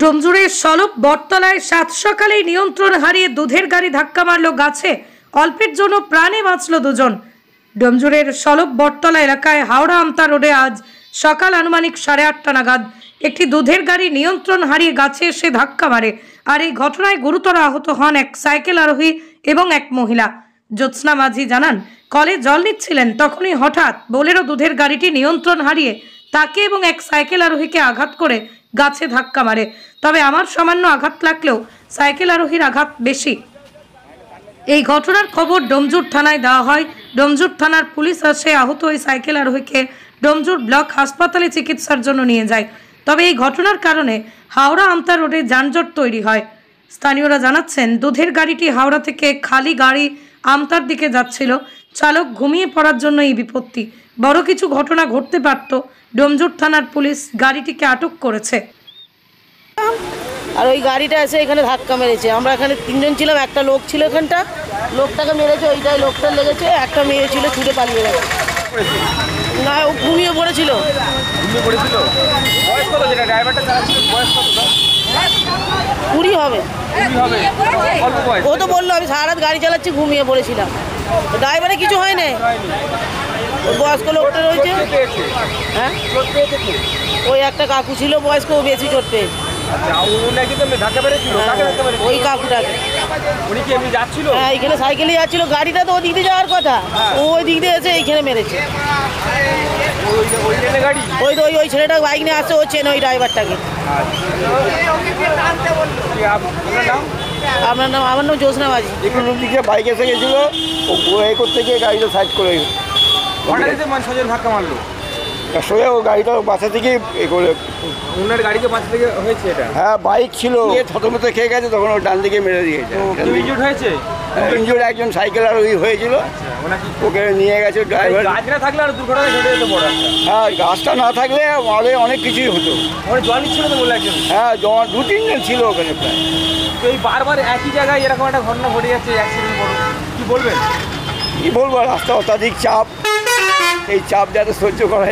ডোমজুড়ের সলপ বটতলায় সাত সকালেই নিয়ন্ত্রণ হারিয়ে দুধের গাড়ি ধাক্কা মারল গাছে, অল্পের জন্য প্রাণে বাঁচল দুজন। ডোমজুড়ের সলপ বটতলা এলাকায় হাওড়া আমতা রোডে আজ সকাল আনুমানিক 8:30 নাগাদ একটি দুধের গাড়ি নিয়ন্ত্রণ হারিয়ে গাছে এসে ধাক্কা মারে। আর এই ঘটনায় গুরুতর আহত হন এক সাইকেল আরোহী এবং এক মহিলা। জ্যোৎস্না মাঝি জানান, কলে জল নিচ্ছিলেন, তখনই হঠাৎ বোলেরো দুধের গাড়িটি নিয়ন্ত্রণ হারিয়ে তাকে এবং এক সাইকেল আরোহীকে আঘাত করে গাছে ধাক্কা মারে। তবে আমার সামান্য আঘাত লাগলেও সাইকেল আরোহীর আঘাত বেশি। এই ঘটনার খবর ডোমজুর থানায় দেওয়া হয়। ডোমজুর থানার পুলিশ আসে আহত ওই সাইকেল আরোহীকে ডোমজুর ব্লক হাসপাতালে চিকিৎসার জন্য নিয়ে যায়। তবে এই ঘটনার কারণে হাওড়া আমতা রোডে যানজট তৈরি হয়। স্থানীয়রা জানাচ্ছেন, দুধের গাড়িটি হাওড়া থেকে খালি গাড়ি আমতার দিকে যাচ্ছিল। চালক ঘুমিয়ে পড়ার জন্য এই বিপত্তি। বড় কিছু ঘটনা ঘটতে পারত। ডোমজুর থানার পুলিশ গাড়িটিকে আটক করেছে। আর ওই গাড়িটা এসে এখানে ধাক্কা মেরেছে। আমরা এখানে 3 জন ছিলাম, একটা লোক ছিল এখানটা, লোকটাকে মেরেছে, ওইটাই লোকটা লেগেছে, একটা মেয়ে ছিল ছুটে পালিয়ে গেছে। না, ও ঘুমিয়ে পড়েছিল। বয়স কত? যেটা ড্রাইভারটা চালাচ্ছিল বয়স কত? 20 হবে। অল্প বয়স। ও তো বললো আমি সারা রাত গাড়ি চালাচ্ছি, ঘুমিয়ে পড়েছিলাম। ড্রাইভারে কিছু হয় না, ওই বয়স্ক লোকটা রয়েছে। হ্যাঁ, ওই একটা কাকু ছিল বয়স্ক, ও বেশি চোট পেয়েছে। ওই কাকুটাকে। হ্যাঁ, এইখানে সাইকেলে যাচ্ছিল, গাড়িটা তো ওই দিক দিয়ে যাওয়ার কথা, ও ওই দিক দিয়ে এসে এইখানে মেরেছে। ওই তো ওই ছেলেটা বাইক নিয়ে আসছে, ও চেনে ওই ড্রাইভারটাকে। আমার নাম জ্যোৎস্না মাঝি। দিকে বাইক এসে গেছিল, ও এ করতে গিয়ে গাড়িটা সাইড করে ধাক্কা মারলো। সোজা ও গাড়িটা বাসা থেকে এ করে ওনার গাড়িতে বাসা থেকে হয়েছে এটা। হ্যাঁ, বাইক ছিল, থতমতে খেয়ে গেছে, তখন ও ডান দিকে মেরে দিয়েছে। ইনজুর্ড হয়েছে? ইনজুর্ড একজন সাইকেল আর ওই হয়েছিল, ওকে নিয়ে গেছে ড্রাইভার। গাছ না থাকলে আর দুর্ঘটনা ঘটে যেত বড়। হ্যাঁ, গাছটা না থাকলে আরে অনেক কিছুই হতো। জল নিচ্ছিল তো বলে একজন। হ্যাঁ, 2-3 জন ছিল ওখানে প্রায়। তো এই বারবার একই জায়গায় এরকম একটা ঘটনা ঘটে যাচ্ছে, অ্যাক্সিডেন্ট বড়, কি বলবেন? কী বলবো, রাস্তা অত্যাধিক চাপ, এই চাপ যাতে সহ্য করা